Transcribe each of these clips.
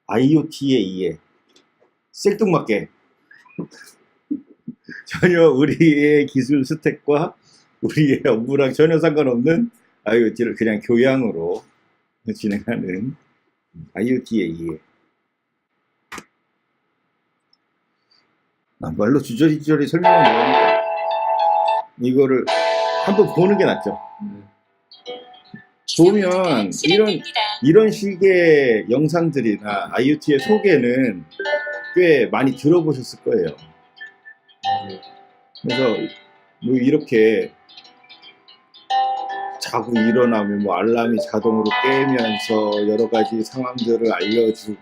IoT에 의해 생뚱맞게 전혀 우리의 기술 스택과 우리의 업무랑 전혀 상관없는 IoT를 그냥 교양으로 진행하는 IoT에 의해 말로 주저리주저리 설명은 뭐하니까 이거를 한번 보는 게 낫죠. 보면 이런 식의 영상들이나 IoT의 소개는 꽤 많이 들어보셨을 거예요. 그래서 뭐 이렇게 자고 일어나면 뭐 알람이 자동으로 깨면서 여러 가지 상황들을 알려주고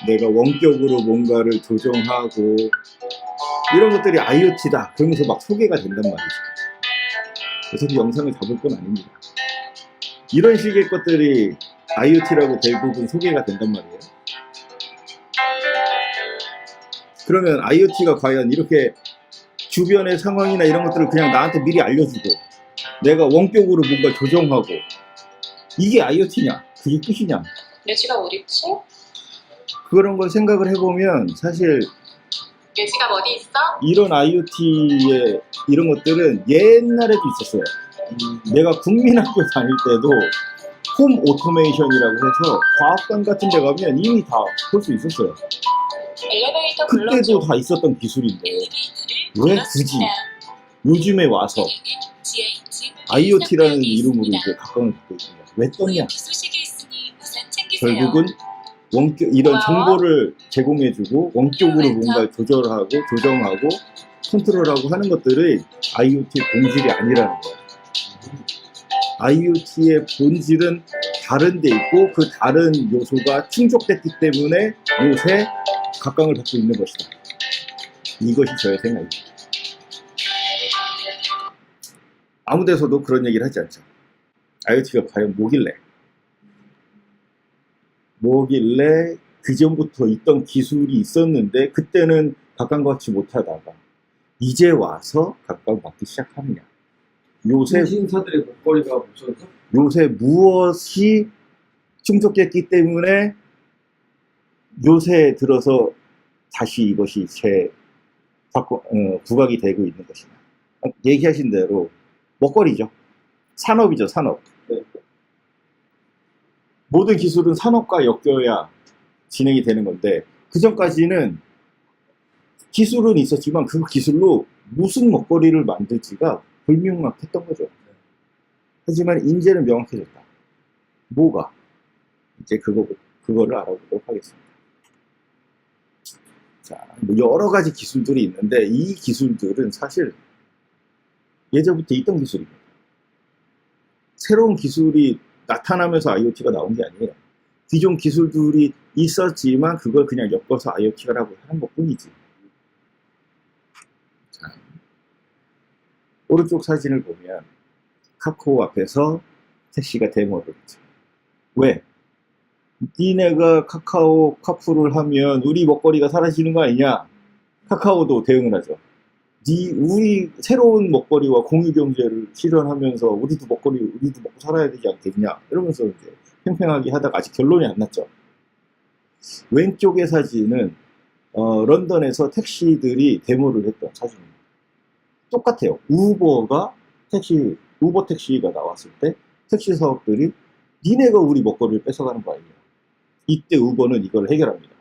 내가 원격으로 뭔가를 조정하고 이런 것들이 IoT다 그러면서 막 소개가 된단 말이죠. 그래서 그 영상을 다 볼 건 아닙니다. 이런 식의 것들이 IoT라고 대부분 소개가 된단 말이에요. 그러면 IoT가 과연 이렇게 주변의 상황이나 이런 것들을 그냥 나한테 미리 알려주고 내가 원격으로 뭔가 조정하고 이게 IoT냐? 그게 끝이냐? 예지가 어딨지? 그런 걸 생각을 해보면 사실 예지가 어디 있어? 이런 IoT의 이런 것들은 옛날에도 있었어요. 내가 국민학교 다닐 때도 홈 오토메이션이라고 해서 과학관 같은 데 가면 이미 다 볼 수 있었어요. 엘리베이터 그때도 다 있었던 기술인데 왜 굳이 요즘에 와서 IoT라는 이름으로 이제 각광을 받고 있습니다. 왜 떴냐? 결국은 이런 정보를 제공해주고 원격으로 뭔가를 조절하고 조정하고 컨트롤하고 하는 것들이 IoT의 본질이 아니라는 거예요. IoT의 본질은 다른 데 있고 그 다른 요소가 충족됐기 때문에 요새 각광을 받고 있는 것이다. 이것이 저의 생각입니다. 아무 데서도 그런 얘기를 하지 않죠. IoT가 과연 뭐길래 그 전부터 있던 기술이 있었는데 그때는 각광받지 못하다가 이제 와서 각광받기 시작하느냐. 요새 신사들의 목걸이가 무서워서? 요새 무엇이 충족됐기 때문에 요새 들어서 다시 이것이 부각이 되고 있는 것이냐. 얘기하신 대로 먹거리죠. 산업이죠, 산업. 네. 모든 기술은 산업과 엮여야 진행이 되는 건데 그 전까지는 기술은 있었지만 그 기술로 무슨 먹거리를 만들지가 불명확했던 거죠. 하지만 이제는 명확해졌다. 뭐가? 이제 그거를 알아보도록 하겠습니다. 자, 뭐 여러 가지 기술들이 있는데 이 기술들은 사실 예전부터 있던 기술입니다. 새로운 기술이 나타나면서 IoT가 나온 게 아니에요. 기존 기술들이 있었지만 그걸 그냥 엮어서 IoT라고 하는 것 뿐이지. 자, 오른쪽 사진을 보면 카카오 앞에서 택시가 데모를 했죠. 왜? 니네가 카카오 카풀을 하면 우리 먹거리가 사라지는 거 아니냐? 카카오도 대응을 하죠. 우리 새로운 먹거리와 공유 경제를 실현하면서 우리도 먹고 살아야 되지 않겠냐? 이러면서 이제 팽팽하게 하다가 아직 결론이 안 났죠. 왼쪽의 사진은 런던에서 택시들이 데모를 했던 사진입니다. 똑같아요. 우버 택시가 나왔을 때 택시 사업들이 니네가 우리 먹거리를 뺏어가는 거 아니냐. 이때 우버는 이걸 해결합니다.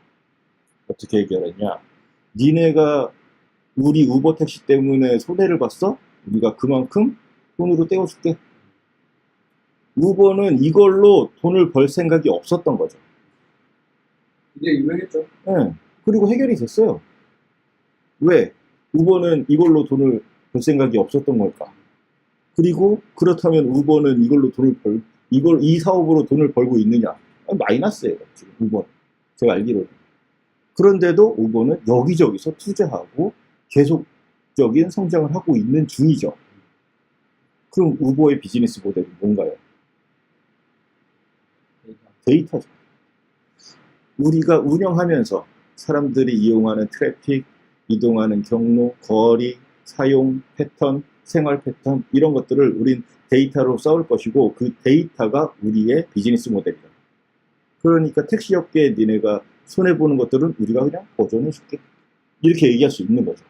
어떻게 해결했냐. 니네가 우리 우버 택시 때문에 손해를 봤어? 우리가 그만큼 돈으로 떼어줄게. 우버는 이걸로 돈을 벌 생각이 없었던 거죠. 이제 유명했죠. 네. 그리고 해결이 됐어요. 왜? 우버는 이걸로 돈을 벌 생각이 없었던 걸까? 그리고 그렇다면 우버는 이 사업으로 돈을 벌고 있느냐? 마이너스예요, 지금 우버는. 제가 알기로는. 그런데도 우버는 여기저기서 투자하고 계속적인 성장을 하고 있는 중이죠. 그럼 우버의 비즈니스 모델이 뭔가요? 데이터죠. 우리가 운영하면서 사람들이 이용하는 트래픽, 이동하는 경로, 거리, 사용 패턴, 생활 패턴 이런 것들을 우린 데이터로 쌓을 것이고 그 데이터가 우리의 비즈니스 모델이다. 그러니까 택시업계에 니네가 손해보는 것들은 우리가 그냥 보존해줄게. 이렇게 얘기할 수 있는 거죠.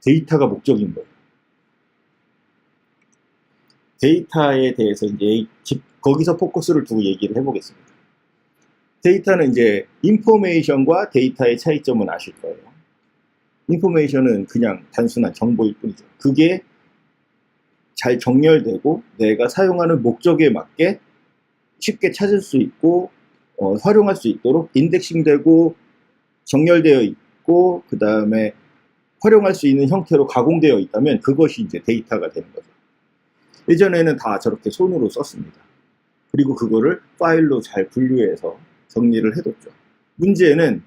데이터가 목적인 거예요. 데이터에 대해서 이제 거기서 포커스를 두고 얘기를 해보겠습니다. 데이터는 이제 인포메이션과 데이터의 차이점은 아실 거예요. 인포메이션은 그냥 단순한 정보일 뿐이죠. 그게 잘 정렬되고 내가 사용하는 목적에 맞게 쉽게 찾을 수 있고 활용할 수 있도록 인덱싱되고 정렬되어 있고 그 다음에 활용할 수 있는 형태로 가공되어 있다면 그것이 이제 데이터가 되는 거죠. 예전에는 다 저렇게 손으로 썼습니다. 그리고 그거를 파일로 잘 분류해서 정리를 해뒀죠. 문제는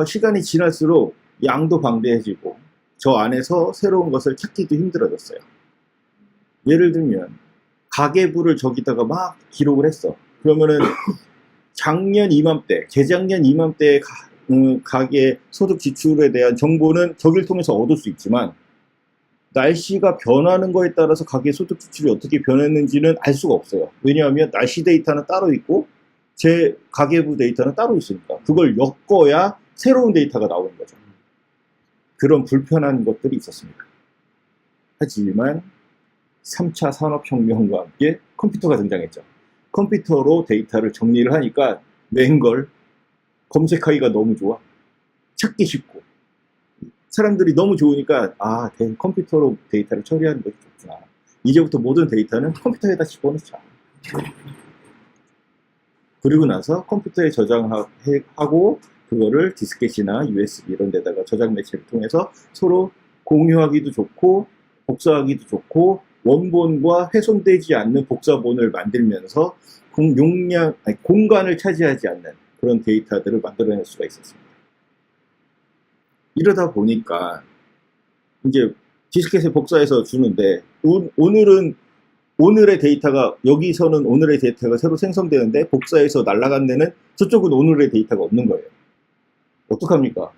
시간이 지날수록 양도 방대해지고 저 안에서 새로운 것을 찾기도 힘들어졌어요. 예를 들면 가계부를 저기다가 막 기록을 했어. 그러면은 작년 이맘때, 재작년 이맘때의 가계 소득 지출에 대한 정보는 저기를 통해서 얻을 수 있지만 날씨가 변하는 거에 따라서 가계 소득 지출이 어떻게 변했는지는 알 수가 없어요. 왜냐하면 날씨 데이터는 따로 있고 제 가계부 데이터는 따로 있으니까 그걸 엮어야 새로운 데이터가 나오는 거죠. 그런 불편한 것들이 있었습니다. 하지만 3차 산업혁명과 함께 컴퓨터가 등장했죠. 컴퓨터로 데이터를 정리를 하니까 웬걸 검색하기가 너무 좋아. 찾기 쉽고. 사람들이 너무 좋으니까 컴퓨터로 데이터를 처리하는 것이 좋구나. 이제부터 모든 데이터는 컴퓨터에다 집어넣자. 그리고 나서 컴퓨터에 저장하고 그거를 디스켓이나 USB 이런 데다가 저장 매체를 통해서 서로 공유하기도 좋고 복사하기도 좋고 원본과 훼손되지 않는 복사본을 만들면서 공간을 차지하지 않는 그런 데이터들을 만들어낼 수가 있었습니다. 이러다 보니까 이제 디스켓에 복사해서 주는데 오늘의 데이터가 여기서는 오늘의 데이터가 새로 생성되는데 복사해서 날아간 데는 저쪽은 오늘의 데이터가 없는 거예요. 어떡합니까?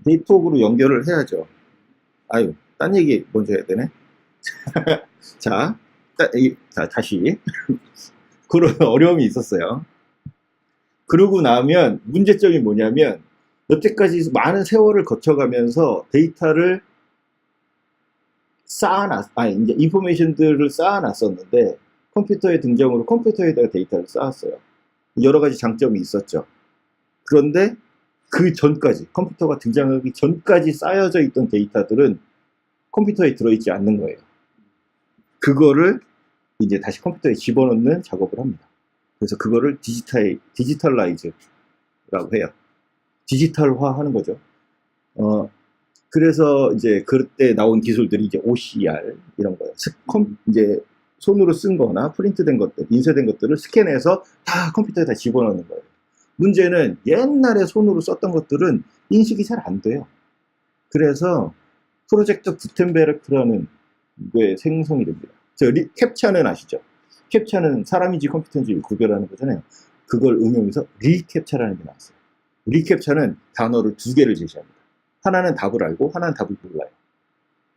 네트워크로 연결을 해야죠. 딴 얘기 먼저 해야 되네. 자, 다시. 그런 어려움이 있었어요. 그러고 나면 문제점이 뭐냐면 여태까지 많은 세월을 거쳐가면서 데이터를 이제 인포메이션들을 쌓아놨었는데 컴퓨터의 등장으로 컴퓨터에다가 데이터를 쌓았어요. 여러 가지 장점이 있었죠. 그런데 그 전까지, 컴퓨터가 등장하기 전까지 쌓여져 있던 데이터들은 컴퓨터에 들어있지 않는 거예요. 그거를 이제 다시 컴퓨터에 집어넣는 작업을 합니다. 그래서 그거를 디지털라이즈라고 해요. 디지털화 하는 거죠. 그래서 이제 그때 나온 기술들이 이제 OCR 이런 거예요. 이제 손으로 쓴 거나 프린트된 것들, 인쇄된 것들을 스캔해서 다 컴퓨터에다 집어넣는 거예요. 문제는 옛날에 손으로 썼던 것들은 인식이 잘 안 돼요. 그래서 프로젝트 구텐베르크라는 게 생성이 됩니다. 캡처는 아시죠? 캡처는 사람인지 컴퓨터인지 구별하는 거잖아요. 그걸 응용해서 리캡처라는 게 나왔어요. 리캡처는 단어를 두 개를 제시합니다. 하나는 답을 알고 하나는 답을 몰라요.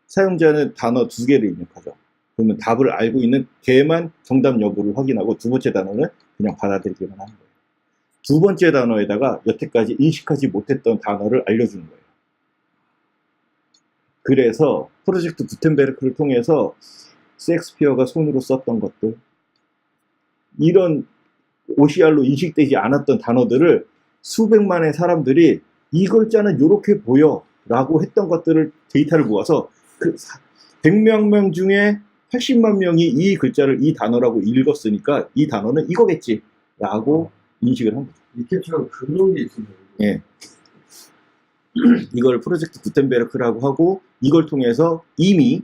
사용자는 단어 두 개를 입력하죠. 그러면 답을 알고 있는 걔만 정답 여부를 확인하고 두 번째 단어는 그냥 받아들이기만 하는 거예요. 두 번째 단어에다가 여태까지 인식하지 못했던 단어를 알려주는 거예요. 그래서 프로젝트 구텐베르크를 통해서 셰익스피어가 손으로 썼던 것들, 이런 OCR로 인식되지 않았던 단어들을 수백만의 사람들이 이 글자는 이렇게 보여 라고 했던 것들을 데이터를 모아서 그 100만 명 중에 80만 명이 이 글자를 이 단어라고 읽었으니까 이 단어는 이거겠지 라고 인식을 한 거죠. 이 캡처가 그런 게 있습니다. 예. 이걸 프로젝트 구텐베르크라고 하고 이걸 통해서 이미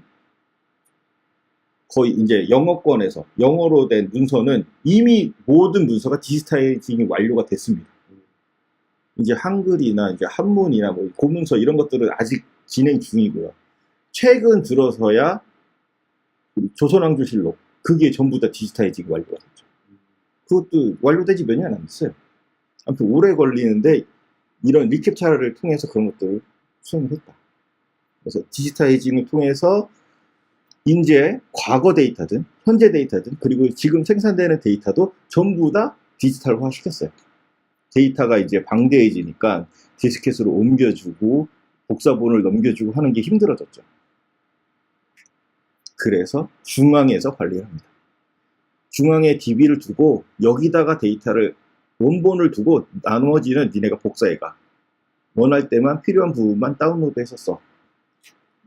거의 이제 영어권에서 영어로 된 문서는 이미 모든 문서가 디지타이징이 완료가 됐습니다. 이제 한글이나 이제 한문이나 뭐 고문서 이런 것들은 아직 진행 중이고요. 최근 들어서야 조선왕조실록 그게 전부 다 디지타이징이 완료가 됐죠. 그것도 완료되지 몇 년 안 됐어요. 아무튼 오래 걸리는데 이런 리캡처를 통해서 그런 것들을 수행을 했다. 그래서 디지타이징을 통해서 이제 과거 데이터든 현재 데이터든 그리고 지금 생산되는 데이터도 전부 다 디지털화 시켰어요. 데이터가 이제 방대해지니까 디스켓으로 옮겨주고 복사본을 넘겨주고 하는 게 힘들어졌죠. 그래서 중앙에서 관리를 합니다. 중앙에 DB를 두고 여기다가 데이터를 원본을 두고 나머지는 니네가 복사해가. 원할 때만 필요한 부분만 다운로드해서 써.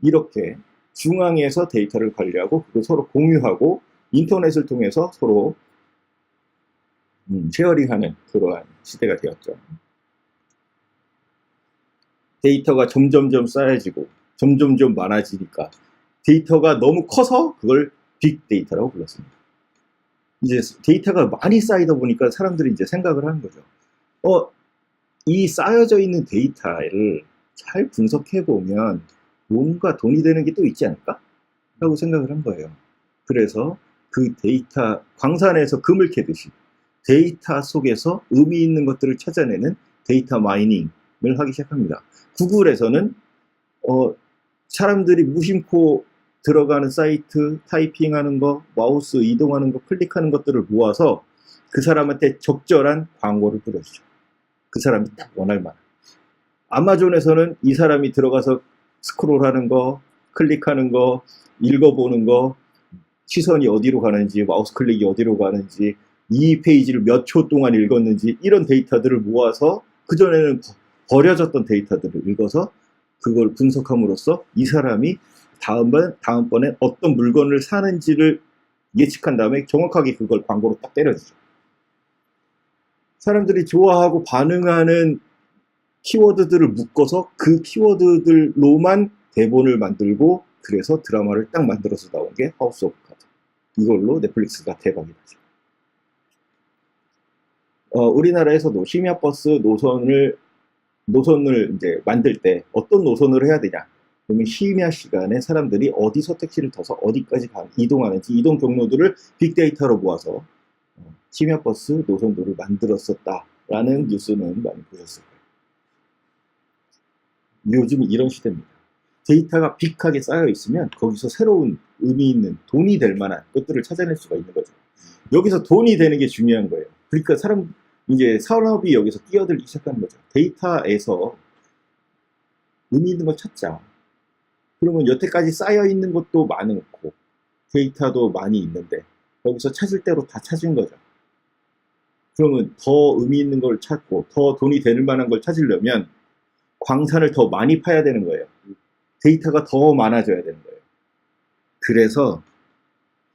이렇게 중앙에서 데이터를 관리하고 그걸 서로 공유하고 인터넷을 통해서 서로 쉐어링하는 그러한 시대가 되었죠. 데이터가 점점점 쌓여지고 점점점 많아지니까 데이터가 너무 커서 그걸 빅데이터라고 불렀습니다. 이제 데이터가 많이 쌓이다 보니까 사람들이 이제 생각을 하는 거죠. 이 쌓여져 있는 데이터를 잘 분석해 보면 뭔가 돈이 되는 게 또 있지 않을까? 라고 생각을 한 거예요. 그래서 그 데이터, 광산에서 금을 캐듯이 데이터 속에서 의미 있는 것들을 찾아내는 데이터 마이닝을 하기 시작합니다. 구글에서는 사람들이 무심코 들어가는 사이트, 타이핑하는 거, 마우스 이동하는 거, 클릭하는 것들을 모아서 그 사람한테 적절한 광고를 뿌려주죠. 그 사람이 딱 원할 만한. 아마존에서는 이 사람이 들어가서 스크롤하는 거, 클릭하는 거, 읽어보는 거, 시선이 어디로 가는지, 마우스 클릭이 어디로 가는지, 이 페이지를 몇 초 동안 읽었는지 이런 데이터들을 모아서 그전에는 버려졌던 데이터들을 읽어서 그걸 분석함으로써 이 사람이 다음번에 어떤 물건을 사는지를 예측한 다음에 정확하게 그걸 광고로 딱 때려주죠. 사람들이 좋아하고 반응하는 키워드들을 묶어서 그 키워드들로만 대본을 만들고 그래서 드라마를 딱 만들어서 나온 게 하우스 오브 카드. 이걸로 넷플릭스가 대박이 나죠. 우리나라에서도 심야버스 노선을 이제 만들 때 어떤 노선을 해야 되냐. 그러면 심야 시간에 사람들이 어디서 택시를 타서 어디까지 이동하는지 이동 경로들을 빅데이터로 모아서 심야버스 노선도를 만들었었다라는 뉴스는 많이 보셨을 거예요. 요즘 이런 시대입니다. 데이터가 빅하게 쌓여 있으면 거기서 새로운 의미 있는 돈이 될 만한 것들을 찾아낼 수가 있는 거죠. 여기서 돈이 되는 게 중요한 거예요. 그러니까 이제 산업이 여기서 끼어들기 시작하는 거죠. 데이터에서 의미 있는 걸 찾자. 그러면 여태까지 쌓여 있는 것도 많고 데이터도 많이 있는데 여기서 찾을 대로 다 찾은 거죠. 그러면 더 의미 있는 걸 찾고 더 돈이 될 만한 걸 찾으려면 광산을 더 많이 파야 되는 거예요. 데이터가 더 많아져야 되는 거예요. 그래서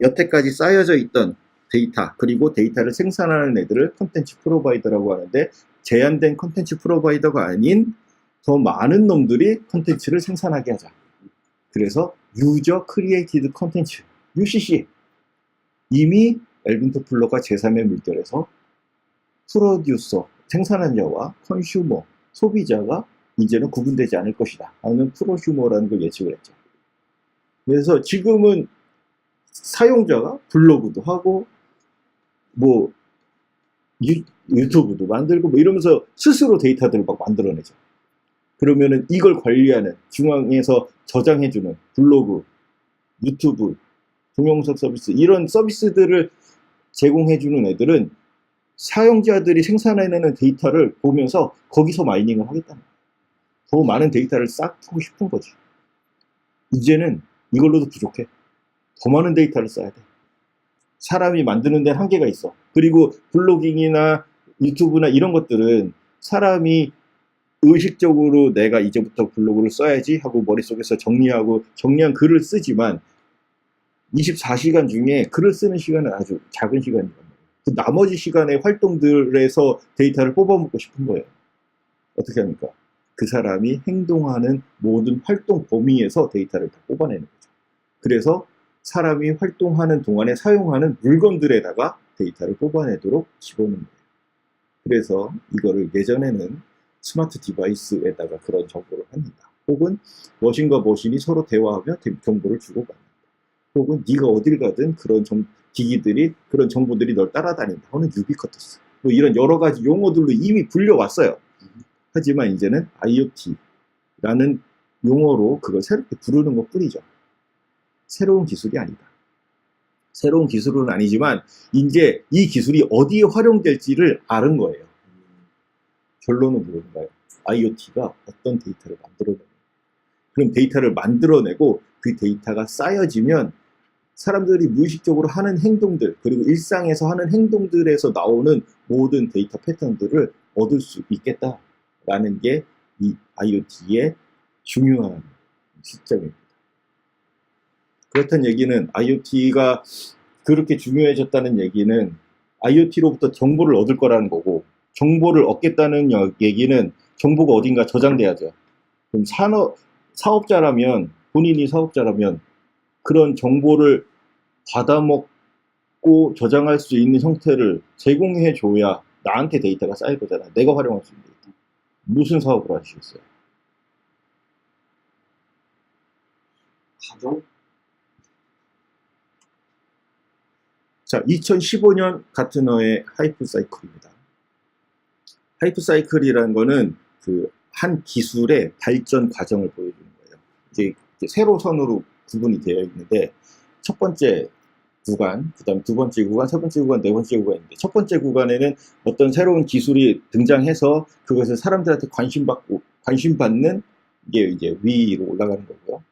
여태까지 쌓여져 있던 데이터 그리고 데이터를 생산하는 애들을 컨텐츠 프로바이더라고 하는데 제한된 컨텐츠 프로바이더가 아닌 더 많은 놈들이 컨텐츠를 생산하게 하자. 그래서 유저 크리에이티드 컨텐츠 UCC 이미 엘빈 토플러가 제3의 물결에서 프로듀서 생산한 자와 컨슈머 소비자가 이제는 구분되지 않을 것이다 하는 프로슈머라는 걸 예측을 했죠. 그래서 지금은 사용자가 블로그도 하고 뭐 유튜브도 만들고 뭐 이러면서 스스로 데이터들을 막 만들어내죠. 그러면은 이걸 관리하는 중앙에서 저장해주는 블로그, 유튜브, 동영상 서비스 이런 서비스들을 제공해주는 애들은 사용자들이 생산해내는 데이터를 보면서 거기서 마이닝을 하겠다는 거예요. 더 많은 데이터를 쌓고 싶은 거지. 이제는 이걸로도 부족해. 더 많은 데이터를 쌓아야 돼. 사람이 만드는 데는 한계가 있어. 그리고 블로깅이나 유튜브나 이런 것들은 사람이 의식적으로 내가 이제부터 블로그를 써야지 하고 머릿속에서 정리한 글을 쓰지만 24시간 중에 글을 쓰는 시간은 아주 작은 시간이란 말이에요. 그 나머지 시간의 활동들에서 데이터를 뽑아먹고 싶은 거예요. 어떻게 합니까? 그 사람이 행동하는 모든 활동 범위에서 데이터를 다 뽑아내는 거죠. 그래서 사람이 활동하는 동안에 사용하는 물건들에다가 데이터를 뽑아내도록 집어넣는 거예요. 그래서 이거를 예전에는 스마트 디바이스에다가 그런 정보를 합니다. 혹은 머신과 머신이 서로 대화하며 정보를 주고받는다. 혹은 네가 어딜 가든 그런 기기들이 그런 정보들이 널 따라다닌다. 하는 유비쿼터스. 뭐 이런 여러 가지 용어들로 이미 불려왔어요. 하지만 이제는 IoT라는 용어로 그걸 새롭게 부르는 것 뿐이죠. 새로운 기술이 아니다. 새로운 기술은 아니지만 이제 이 기술이 어디에 활용될지를 아는 거예요. 결론은 무엇인가요? IoT가 어떤 데이터를 만들어내고, 그럼 데이터를 만들어내고 그 데이터가 쌓여지면 사람들이 무의식적으로 하는 행동들, 그리고 일상에서 하는 행동들에서 나오는 모든 데이터 패턴들을 얻을 수 있겠다라는 게 이 IoT의 중요한 시점입니다. 그렇다는 얘기는 IoT가 그렇게 중요해졌다는 얘기는 IoT로부터 정보를 얻을 거라는 거고, 정보를 얻겠다는 얘기는 정보가 어딘가 저장돼야죠. 그럼 사업자라면, 본인이 사업자라면 그런 정보를 받아먹고 저장할 수 있는 형태를 제공해줘야 나한테 데이터가 쌓일 거잖아요. 내가 활용할 수 있는 데이터. 무슨 사업을 하시겠어요? 가정? 자, 2015년 가트너의 하이프 사이클입니다. 하이프 사이클이라는 거는 그 한 기술의 발전 과정을 보여주는 거예요. 이제 세로선으로 구분이 되어 있는데, 첫 번째 구간, 그 다음 두 번째 구간, 세 번째 구간, 네 번째 구간인데, 첫 번째 구간에는 어떤 새로운 기술이 등장해서 그것을 사람들한테 관심받는 게 이제 위로 올라가는 거고요.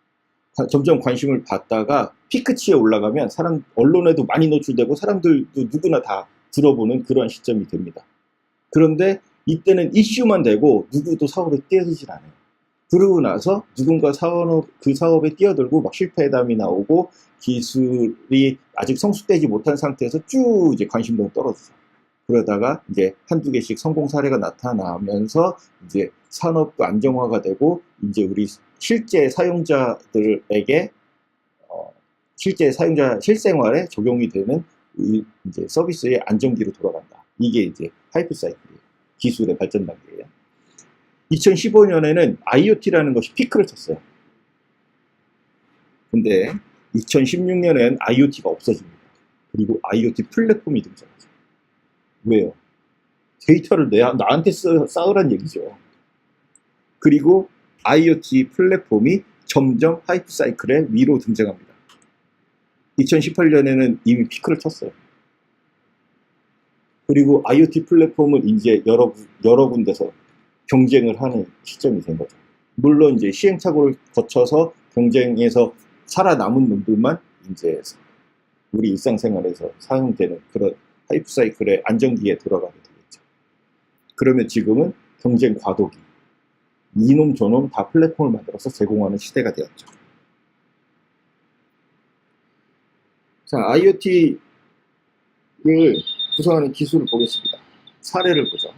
점점 관심을 받다가 피크치에 올라가면 언론에도 많이 노출되고 사람들도 누구나 다 들어보는 그런 시점이 됩니다. 그런데 이때는 이슈만 되고 누구도 사업에 뛰어들질 않아요. 그러고 나서 누군가 그 사업에 뛰어들고 막 실패담이 나오고 기술이 아직 성숙되지 못한 상태에서 쭉 이제 관심도가 떨어지죠. 그러다가 이제 한두 개씩 성공 사례가 나타나면서 이제 산업도 안정화가 되고, 이제 우리 실제 사용자들에게 실생활에 적용이 되는 이제 서비스의 안정기로 돌아간다. 이게 이제 하이프 사이클이에요. 기술의 발전 단계예요. 2015년에는 IoT라는 것이 피크를 쳤어요. 근데 2016년엔 IoT가 없어집니다. 그리고 IoT 플랫폼이 등장하죠. 왜요? 데이터를 나한테 쌓으란 얘기죠. 그리고 IoT 플랫폼이 점점 하이프 사이클의 위로 등장합니다. 2018년에는 이미 피크를 쳤어요. 그리고 IoT 플랫폼은 이제 여러 군데서 경쟁을 하는 시점이 된 거죠. 물론 이제 시행착오를 거쳐서 경쟁에서 살아남은 놈들만 이제 우리 일상생활에서 사용되는 그런 하이프 사이클의 안정기에 들어가게 되겠죠. 그러면 지금은 경쟁 과도기, 이놈 저놈 다 플랫폼을 만들어서 제공하는 시대가 되었죠. 자, IoT를 구성하는 기술을 보겠습니다. 사례를 보죠.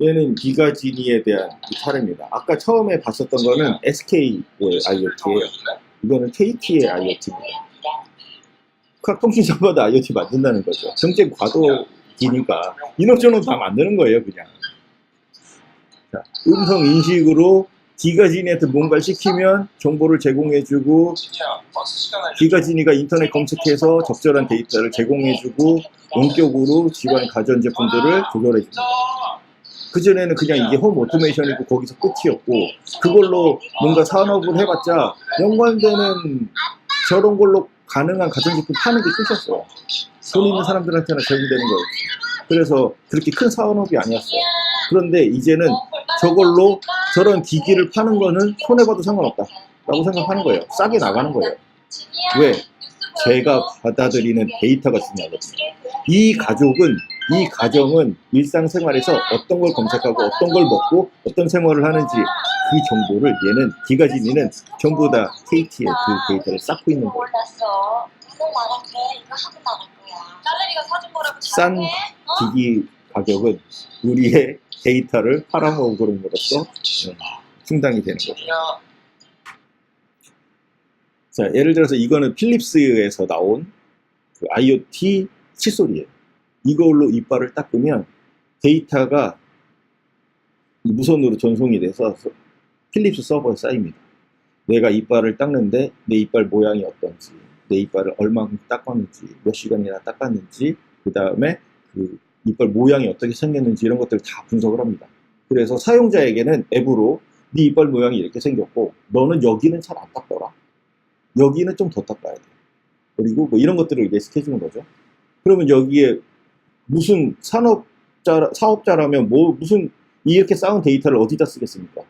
얘는 기가지니에 대한 사례입니다. 아까 처음에 봤었던 거는 SK의 IoT예요. 이거는 KT의 IoT입니다. 각통신사마다 IoT 만든다는 거죠. 경쟁 과도기니까 이놈저놈 다 만드는 거예요, 그냥. 자, 음성 인식으로 기가지니한테 뭔가를 시키면 정보를 제공해주고, 기가지니가 인터넷 검색해서 적절한 데이터를 제공해주고, 원격으로 집안 가전제품들을 조절해줍니다. 그전에는 그냥 이게 홈 오토메이션이고 거기서 끝이었고, 그걸로 뭔가 산업을 해봤자 연관되는 저런 걸로 가능한 가전제품 파는 게 끝이었어요. 돈 있는 사람들한테는 제공되는 거였어요. 그래서 그렇게 큰 산업이 아니었어요. 그런데 이제는 저걸로 저런 기기를 파는 거는 손해봐도 상관없다 라고 생각하는 거예요. 싸게 나가는 거예요. 왜? 제가 받아들이는 데이터가 중요하거든요. 이 가정은 일상생활에서 어떤 걸 검색하고 어떤 걸 먹고 어떤 생활을 하는지 그 정보를 기가지니는 전부 다 KT의 그 데이터를 쌓고 있는 거예요. 싼 기기 가격은 우리의 데이터를 팔아먹음으로써 충당이 되는 거죠. 자, 예를 들어서 이거는 필립스에서 나온 그 IoT 칫솔이에요. 이걸로 이빨을 닦으면 데이터가 무선으로 전송이 돼서 필립스 서버에 쌓입니다. 내가 이빨을 닦는데 내 이빨 모양이 어떤지, 내 이빨을 얼마큼 닦았는지, 몇 시간이나 닦았는지, 그 다음에 그 이빨 모양이 어떻게 생겼는지 이런 것들을 다 분석을 합니다. 그래서 사용자에게는 앱으로 네 이빨 모양이 이렇게 생겼고 너는 여기는 잘 안 닦더라. 여기는 좀 더 닦아야 돼. 그리고 뭐 이런 것들을 예측해주는 거죠. 그러면 여기에 무슨 사업자라면 뭐 무슨 이렇게 쌓은 데이터를 어디다 쓰겠습니까?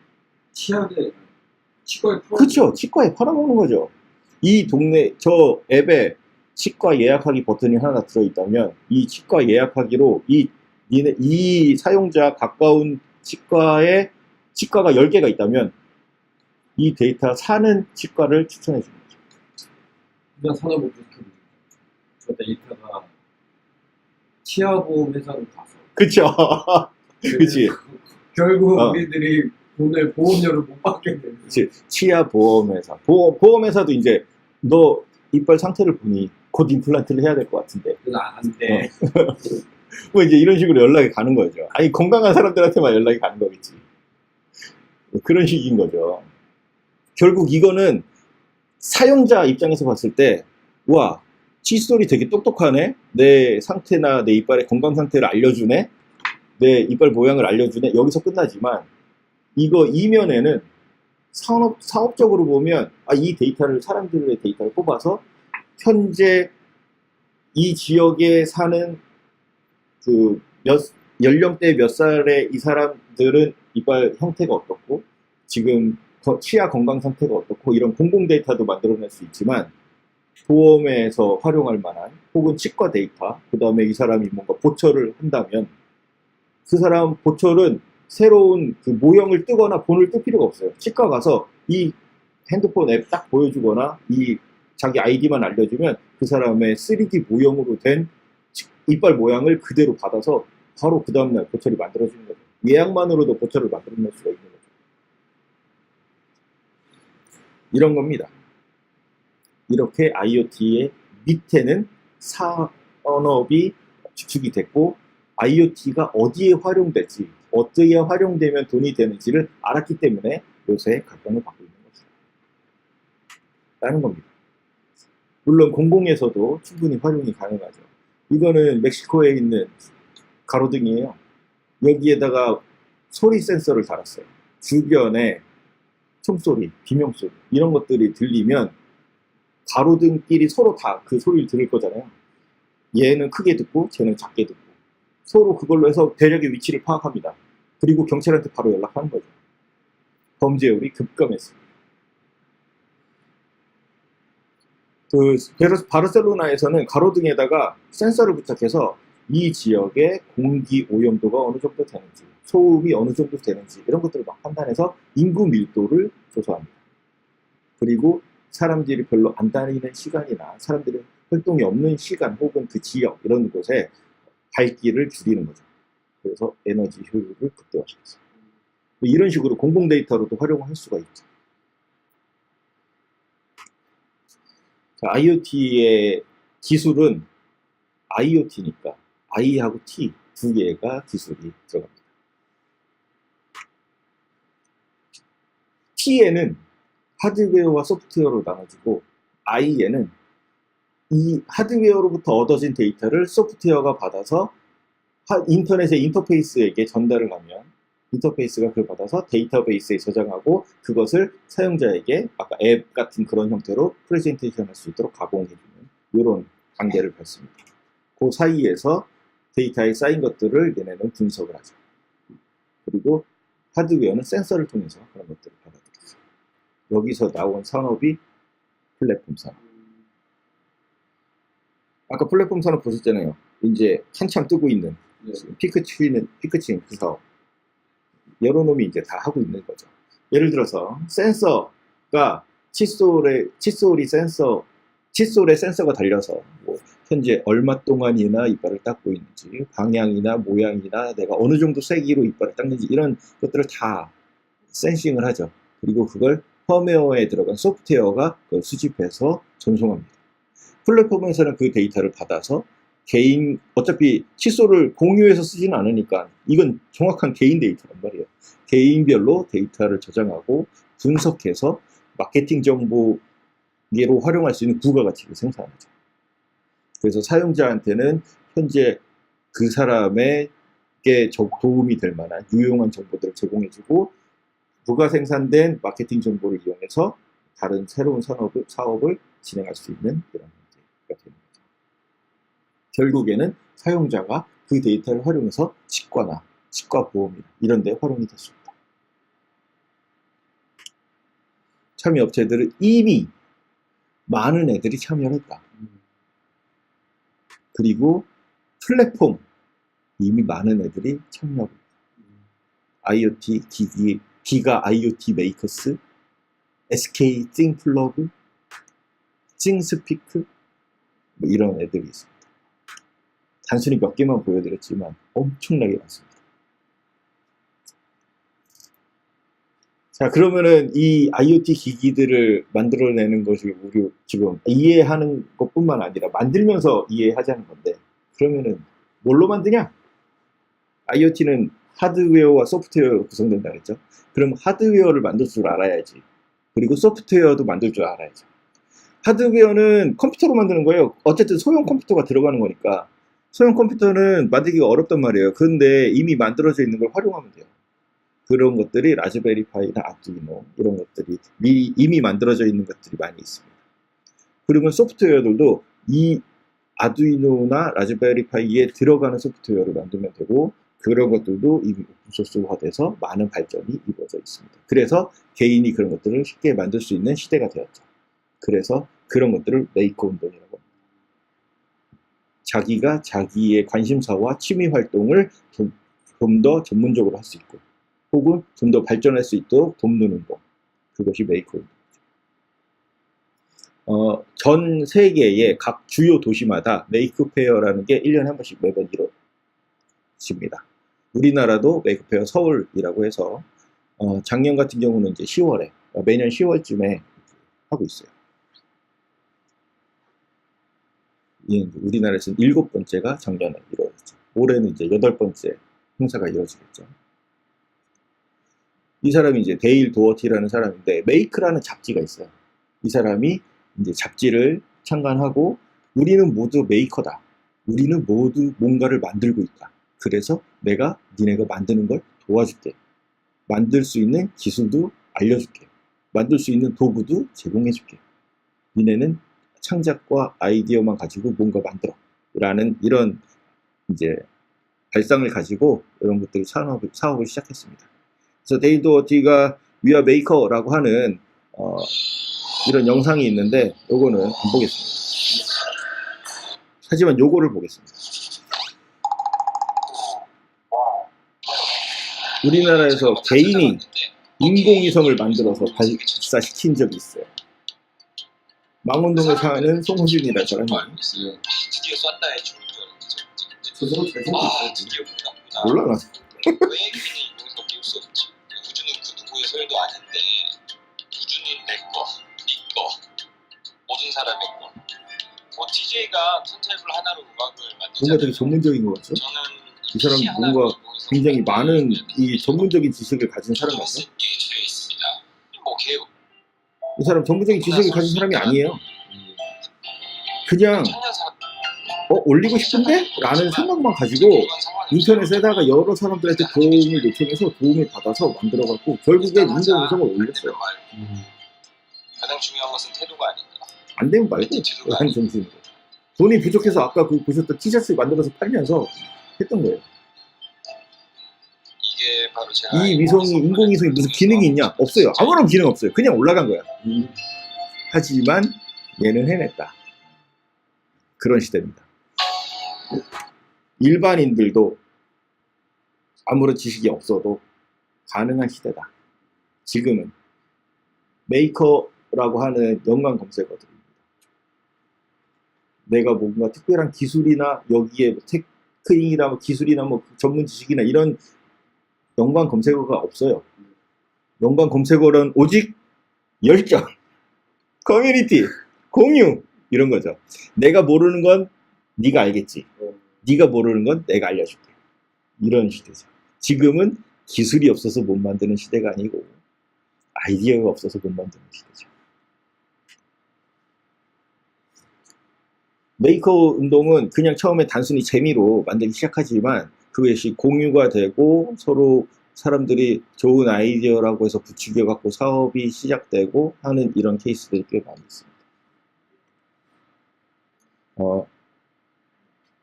치약에 치과에 풀어. 그렇죠. 치과에 팔아먹는 거죠. 이 동네 저 앱에 치과 예약하기 버튼이 하나 들어있다면 이 치과 예약하기로 이 사용자 가까운 치과가 10개가 있다면 이 데이터 사는 치과를 추천해 줍니다. 그냥 산업을 부탁드립니다. 저 데이터가 치아보험 회사로 가서. 그쵸. 그치. 결국 어. 우리들이 돈을 보험료를 못 받게 되는. 그치. 치아 보험회사. 보험회사도 이제 너 이빨 상태를 보니 곧 임플란트를 해야 될 것 같은데. 그래서 안 돼. 뭐 이제 이런 식으로 연락이 가는 거죠. 아니, 건강한 사람들한테만 연락이 가는 거겠지. 그런 식인 거죠. 결국 이거는 사용자 입장에서 봤을 때, 와, 칫솔이 되게 똑똑하네? 내 상태나 내 이빨의 건강 상태를 알려주네? 내 이빨 모양을 알려주네? 여기서 끝나지만, 이거 이면에는 사업적으로 보면, 이 데이터를, 사람들의 데이터를 뽑아서, 현재 이 지역에 사는 연령대 몇 살의 이 사람들은 이빨 형태가 어떻고, 지금 치아 건강 상태가 어떻고, 이런 공공 데이터도 만들어낼 수 있지만, 보험에서 활용할 만한, 혹은 치과 데이터, 그 다음에 이 사람이 뭔가 보철을 한다면, 그 사람 보철은 새로운 그 모형을 뜨거나 본을 뜰 필요가 없어요. 치과 가서 이 핸드폰 앱 딱 보여주거나, 이 자기 아이디만 알려주면 그 사람의 3D 모형으로 된 이빨 모양을 그대로 받아서 바로 그 다음날 보철이 만들어지는 거죠. 예약만으로도 보철을 만들어낼 수가 있는 거죠. 이런 겁니다. 이렇게 IoT의 밑에는 산업이 주축이 됐고, IoT가 어디에 활용될지, 어떻게 활용되면 돈이 되는지를 알았기 때문에 요새 각광을 받고 있는 거죠. 라는 겁니다. 물론 공공에서도 충분히 활용이 가능하죠. 이거는 멕시코에 있는 가로등이에요. 여기에다가 소리 센서를 달았어요. 주변에 총소리, 비명소리 이런 것들이 들리면 가로등끼리 서로 다 그 소리를 들을 거잖아요. 얘는 크게 듣고 쟤는 작게 듣고 서로 그걸로 해서 대략의 위치를 파악합니다. 그리고 경찰한테 바로 연락하는 거죠. 범죄율이 급감했습니다. 바르셀로나에서는 가로등에다가 센서를 부착해서 이 지역의 공기 오염도가 어느 정도 되는지, 소음이 어느 정도 되는지 이런 것들을 막 판단해서 인구 밀도를 조사합니다. 그리고 사람들이 별로 안 다니는 시간이나 사람들이 활동이 없는 시간 혹은 그 지역 이런 곳에 밝기를 줄이는 거죠. 그래서 에너지 효율을 극대화시켰어요. 이런 식으로 공공 데이터로도 활용할 수가 있죠. 자, IoT의 기술은 IoT니까 I하고 T 두 개가 기술이 들어갑니다. T에는 하드웨어와 소프트웨어로 나눠지고 I에는 이 하드웨어로부터 얻어진 데이터를 소프트웨어가 받아서 인터넷의 인터페이스에게 전달을 하면 인터페이스가 그걸 받아서 데이터베이스에 저장하고 그것을 사용자에게 아까 앱 같은 그런 형태로 프레젠테이션 할 수 있도록 가공해주는 이런 단계를 밟습니다. 그 사이에서 데이터에 쌓인 것들을 얘네는 분석을 하죠. 그리고 하드웨어는 센서를 통해서 그런 것들을 받아들이죠. 여기서 나온 산업이 플랫폼 산업. 아까 플랫폼 산업 보셨잖아요. 이제 한참 뜨고 있는 피크치는 그 사업. 여러 놈이 이제 다 하고 있는 거죠. 예를 들어서 센서가 칫솔에 센서가 달려서 뭐 현재 얼마 동안이나 이빨을 닦고 있는지, 방향이나 모양이나 내가 어느 정도 세기로 이빨을 닦는지 이런 것들을 다 센싱을 하죠. 그리고 그걸 펌웨어에 들어간 소프트웨어가 그걸 수집해서 전송합니다. 플랫폼에서는 그 데이터를 받아서 어차피 칫솔을 공유해서 쓰지는 않으니까 이건 정확한 개인 데이터란 말이에요. 개인별로 데이터를 저장하고 분석해서 마케팅 정보로 활용할 수 있는 부가가치를 생산하죠. 그래서 사용자한테는 현재 그 사람에게 도움이 될 만한 유용한 정보들을 제공해주고 부가 생산된 마케팅 정보를 이용해서 다른 새로운 사업을 진행할 수 있는 이런 문제가 되는 거죠. 결국에는 사용자가 그 데이터를 활용해서 치과나 치과보험이나 이런 데 활용이 될 수 있다. 참여 업체들은 이미 많은 애들이 참여를 했다. 그리고 플랫폼 이미 많은 애들이 참여하고 있다. IoT 기가 IoT 메이커스, SK 띵플러그, 찡스피크 뭐 이런 애들이 있습니다. 단순히 몇 개만 보여드렸지만 엄청나게 많습니다. 자, 그러면은 이 IoT 기기들을 만들어내는 것을 우리 지금 이해하는 것뿐만 아니라 만들면서 이해하자는 건데, 그러면은 뭘로 만드냐? IoT는 하드웨어와 소프트웨어로 구성된다 그랬죠? 그럼 하드웨어를 만들 줄 알아야지. 그리고 소프트웨어도 만들 줄 알아야죠. 하드웨어는 컴퓨터로 만드는 거예요. 어쨌든 소형 컴퓨터가 들어가는 거니까. 소형 컴퓨터는 만들기가 어렵단 말이에요. 그런데 이미 만들어져 있는 걸 활용하면 돼요. 그런 것들이 라즈베리파이나 아두이노 이런 것들이 이미 만들어져 있는 것들이 많이 있습니다. 그리고 소프트웨어들도 이 아두이노나 라즈베리파이에 들어가는 소프트웨어를 만들면 되고, 그런 것들도 이미 오픈소스화돼서 많은 발전이 이루어져 있습니다. 그래서 개인이 그런 것들을 쉽게 만들 수 있는 시대가 되었죠. 그래서 그런 것들을 메이커 운동이라고 합니다. 자기가 자기의 관심사와 취미 활동을 좀 더 전문적으로 할 수 있고, 혹은 좀 더 발전할 수 있도록 돕는 운동. 그것이 메이커 운동이죠. 전 세계의 각 주요 도시마다 메이크 페어라는 게 1년에 한 번씩 매번 이루어집니다. 우리나라도 메이크 페어 서울이라고 해서 작년 같은 경우는 이제 10월에 매년 10월쯤에 하고 있어요. 우리나라에서는 7번째가 작년에 이루어졌죠. 올해는 이제 8번째 행사가 이루어지겠죠. 이 사람이 이제 데일 도어티라는 사람인데, 메이크라는 잡지가 있어요. 이 사람이 이제 잡지를 창간하고, 우리는 모두 메이커다. 우리는 모두 뭔가를 만들고 있다. 그래서 내가 니네가 만드는 걸 도와줄게. 만들 수 있는 기술도 알려줄게. 만들 수 있는 도구도 제공해줄게. 니네는 창작과 아이디어만 가지고 뭔가 만들어. 라는 이런 이제 발상을 가지고 이런 것들을 사업을 시작했습니다. 그래서 데일 도어티가 We are Maker라고 하는 이런 영상이 있는데, 요거는 안 보겠습니다. 하지만 요거를 보겠습니다. 우리나라에서 개인이 인공위성을 만들어서 발사시킨 적이 있어요. 망원동에 사는 송호준이라는 사람이 드디어 쐈다 해주는 줄 알았지. 스스로 잘생겼어요. 드디어 끝났구나. 몰라 나. 왜 개인이 인공위성 띄울 수 없지? 우주는 그 누구의 소유도 아닌데, 우주는 내 거, 네 거, 모든 사람의 거. 뭐 TJ가 턴테이블 하나로 음악을 만들잖아요. 뭔가 되게 전문적인 것 같죠? 저는 이 사람 뭔가 굉장히 많은 이 전문적인 지식을 가진 사람 같아요. 있습니다. 뭐 개우. 이 사람 전문적인 지식을 가진 사람이 아니에요. 그냥 올리고 싶은데? 라는 생각만 가지고 인터넷에다가 여러 사람들한테 도움을 요청해서 도움을 받아서 만들어갖고 결국에 인공위성을 올렸어요. 가장 중요한 것은 태도가 아닌가. 안 되면 말고 라는 정신으로. 돈이 부족해서 아까 그 보셨던 티셔츠 만들어서 팔면서 했던 거예요. 이게 바로 제가 이 위성이, 인공위성이 무슨 기능이 있냐? 없어요. 아무런 기능 없어요. 그냥 올라간 거야. 하지만 얘는 해냈다. 그런 시대입니다. 일반인들도 아무런 지식이 없어도 가능한 시대다. 지금은 메이커라고 하는 연관 검색어들입니다. 내가 뭔가 특별한 기술이나 여기에 테크닉이나 뭐 기술이나 뭐 전문 지식이나 이런 연관 검색어가 없어요. 연관 검색어는 오직 열정, 커뮤니티, 공유 이런 거죠. 내가 모르는 건 네가 알겠지. 네가 모르는 건 내가 알려줄게. 이런 시대죠. 지금은 기술이 없어서 못 만드는 시대가 아니고 아이디어가 없어서 못 만드는 시대죠. 메이커 운동은 그냥 처음에 단순히 재미로 만들기 시작하지만 그것이 공유가 되고 서로 사람들이 좋은 아이디어라고 해서 부추겨 갖고 사업이 시작되고 하는 이런 케이스들이 꽤 많이 있습니다.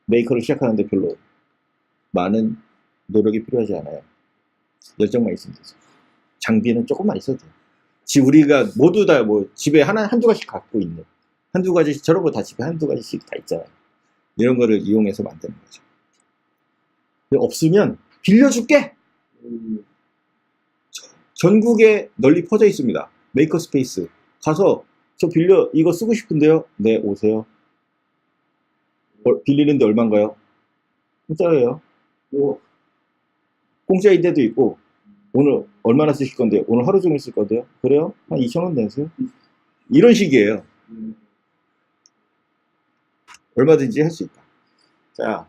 메이커를 시작하는데 별로 많은 노력이 필요하지 않아요. 열정만 있으면 되죠. 장비는 조금만 있어도 돼요. 우리가 모두 다 뭐 집에 한두 가지씩 갖고 있는, 한두 가지씩, 저런 거 다 집에 한두 가지씩 다 있잖아요. 이런 거를 이용해서 만드는 거죠. 근데 없으면 빌려줄게! 전국에 널리 퍼져 있습니다. 메이커 스페이스. 가서 저 이거 쓰고 싶은데요? 네, 오세요. 빌리는데 얼마인가요? 공짜예요. 공짜인 데도 있고, 오늘 얼마나 쓰실 건데요? 오늘 하루 종일 쓸 건데요? 그래요? 한 2,000원 내세요. 이런 식이에요. 얼마든지 할 수 있다. 자,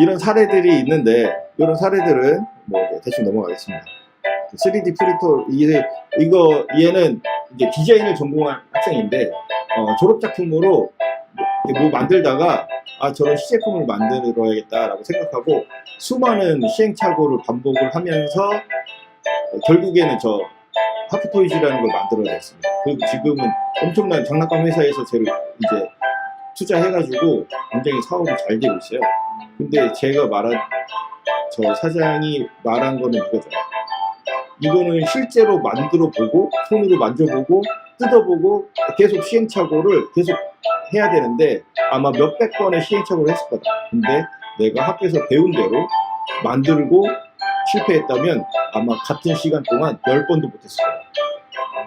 이런 사례들이 있는데, 이런 사례들은 뭐 이제 대충 넘어가겠습니다. 3D 프린터, 얘는 이제 디자인을 전공한 학생인데, 졸업작품으로 뭐 만들다가, 저런 시제품을 만들어야겠다라고 생각하고, 수많은 시행착오를 반복을 하면서, 결국에는 저 하프토이즈라는 걸 만들어냈습니다. 그리고 지금은 엄청난 장난감 회사에서 이제 투자해가지고 굉장히 사업이 잘 되고 있어요. 근데 제가 저 사장이 말한 거는 이거죠. 이거는 실제로 만들어보고, 손으로 만져보고, 뜯어보고, 계속 시행착오를 계속 해야 되는데, 아마 몇백 번의 시행착오를 했을 거다. 근데 내가 학교에서 배운 대로 만들고 실패했다면 아마 같은 시간 동안 10번도 못했을 거예요.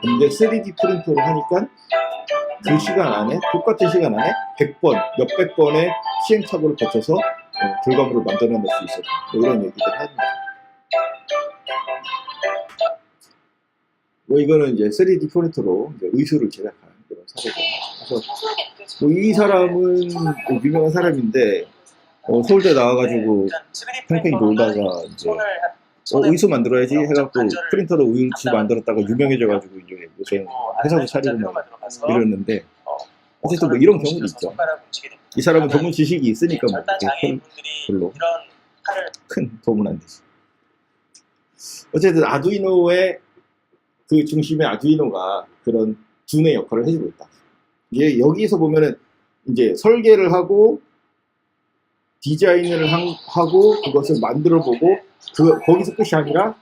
근데 3D 프린터로 하니까 그 시간 안에, 똑같은 시간 안에 100번, 몇백 번의 시행착오를 거쳐서 결과물을 만들어낼 수 있었다. 이런 얘기를 합니다. 이거는 이제 3D 프린터로 이제 의수를 제작한 그런 사례죠. 그래서 이 사람은 유명한 사람인데 서울대 나와가지고 팽팽히 놀다가 이제 의수 만들어야지 해갖고 프린터로 의수 만들었다가 유명해져가지고 이제 무슨 회사도 차리고 막 이러는데 어쨌든 뭐 이런 경우도 있죠. 이 사람은 전문 지식이 있으니까 뭐 별로 큰 도움은 안 되지. 어쨌든 아두이노의 그 중심에 아두이노가 그런 두뇌 역할을 해주고 있다. 여기서 보면은 이제 설계를 하고 디자인을 하고 그것을 만들어보고 거기서 끝이 아니라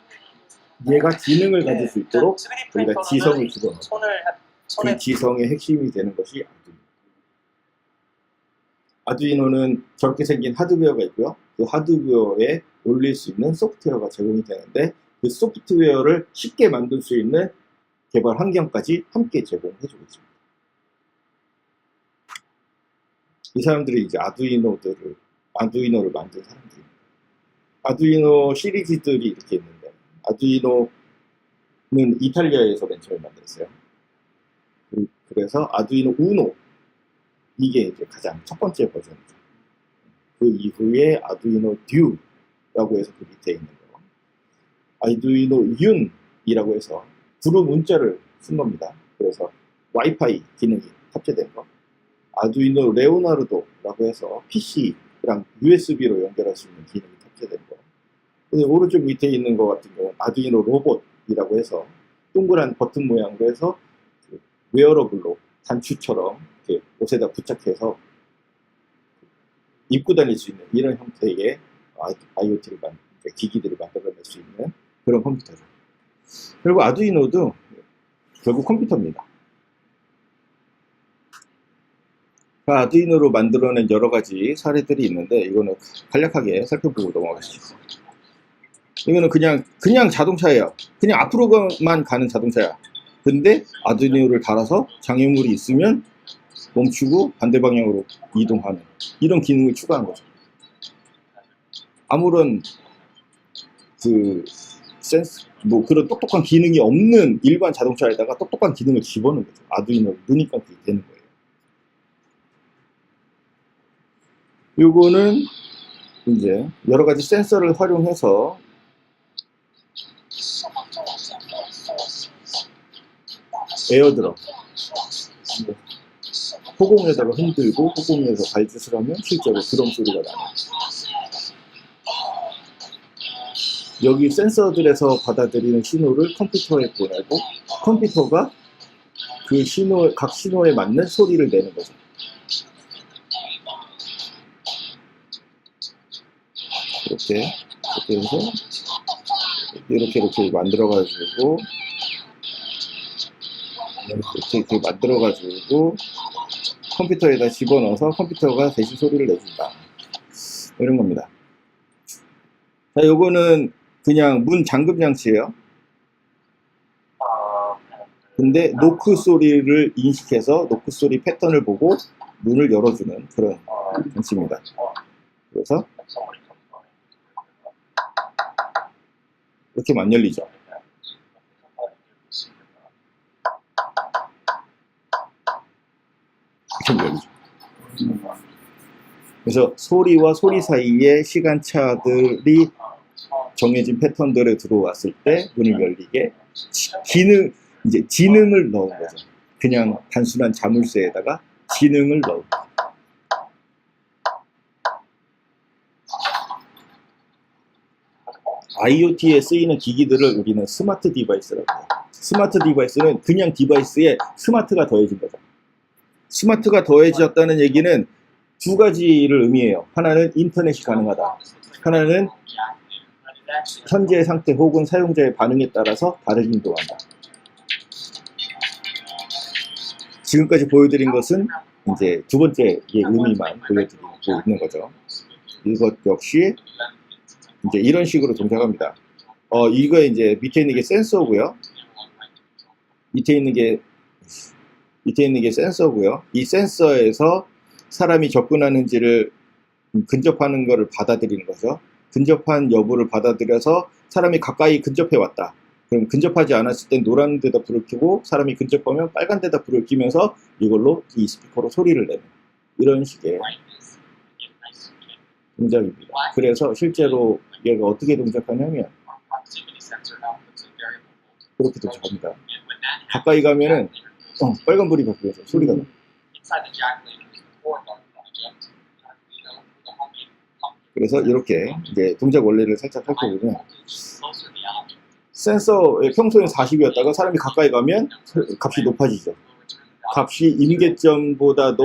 얘가 기능을 가질 수 있도록 우리가 지성을 주고 그 지성의 핵심이 되는 것이 아두이노는 저렇게 생긴 하드웨어가 있고요. 그 하드웨어에 올릴 수 있는 소프트웨어가 제공이 되는데 그 소프트웨어를 쉽게 만들 수 있는 개발 환경까지 함께 제공해주고 있습니다. 이 사람들이 이제 아두이노를 만든 사람들입니다. 아두이노 시리즈들이 이렇게 있는데 아두이노는 이탈리아에서 맨 처음에 만들었어요. 그래서 아두이노 우노 이게 이제 가장 첫 번째 버전이죠. 그 이후에 아두이노 듀라고 해서 그 밑에 있는 거, 아두이노 윤이라고 해서 구루 문자를 쓴 겁니다. 그래서 와이파이 기능이 탑재된 거, 아두이노 레오나르도라고 해서 PC랑 USB로 연결할 수 있는 기능이 탑재된 거. 근데 오른쪽 밑에 있는 거 같은 경우는 아두이노 로봇이라고 해서 동그란 버튼 모양으로 해서 그 웨어러블로 단추처럼 이렇게 옷에다 부착해서 입고 다닐 수 있는 이런 형태의 IoT를 기기들을 만들어낼 수 있는 그런 컴퓨터죠. 그리고 아두이노도 결국 컴퓨터입니다. 아두이노로 만들어낸 여러 가지 사례들이 있는데 이거는 간략하게 살펴보고 넘어가겠습니다. 이거는 그냥 자동차예요. 그냥 앞으로만 가는 자동차야. 근데 아두이노를 달아서 장애물이 있으면 멈추고 반대 방향으로 이동하는 이런 기능을 추가한 거죠. 아무런 그런 똑똑한 기능이 없는 일반 자동차에다가 똑똑한 기능을 집어넣은 거죠. 아두이노를 넣으니까 그게 되는 거예요. 요거는 이제 여러 가지 센서를 활용해서 에어드롭 호공에다가 흔들고 호공에서 발짓을 하면 실제로 드럼 소리가 나요. 여기 센서들에서 받아들이는 신호를 컴퓨터에 보내고 컴퓨터가 그 신호, 각 신호에 맞는 소리를 내는 거죠. 이렇게 해서 이렇게 만들어가지고 이렇게 만들어가지고 컴퓨터에다 집어넣어서 컴퓨터가 대신 소리를 내준다. 이런 겁니다. 자, 요거는 그냥 문 잠금 장치예요. 근데 노크 소리를 인식해서 노크 소리 패턴을 보고 문을 열어주는 그런 장치입니다. 그래서 이렇게 안 열리죠. 이렇게 열리죠. 그래서 소리와 소리 사이에 시간차들이 정해진 패턴들에 들어왔을 때 문을 열리게 이제 지능을 넣은 거죠. 그냥 단순한 자물쇠에다가 지능을 넣은 거죠. IoT에 쓰이는 기기들을 우리는 스마트 디바이스라고 해요. 스마트 디바이스는 그냥 디바이스에 스마트가 더해진 거죠. 스마트가 더해졌다는 얘기는 두 가지를 의미해요. 하나는 인터넷이 가능하다. 하나는 현재의 상태 혹은 사용자의 반응에 따라서 다르게 행동한다. 지금까지 보여드린 것은 이제 두 번째의 의미만 보여드리고 있는 거죠. 이것 역시 이제 이런 식으로 동작합니다. 이거 이제 밑에 있는 게 센서고요. 밑에 있는 게 센서고요. 이 센서에서 사람이 접근하는지를 근접하는 것을 받아들이는 거죠. 근접한 여부를 받아들여서 사람이 가까이 근접해 왔다. 그럼 근접하지 않았을 땐 노란 데다 불을 켜고 사람이 근접하면 빨간 데다 불을 켜면서 이걸로 이 스피커로 소리를 내는 이런 식의 동작입니다. 그래서 실제로 얘가 어떻게 동작하냐면 그렇게 동작합니다. 가까이 가면은 빨간 불이 바뀌어서 소리가 나. 그래서 이렇게 이제 동작 원리를 살짝 살펴보면 센서에 평소엔 40이었다가 사람이 가까이 가면 값이 높아지죠. 값이 임계점보다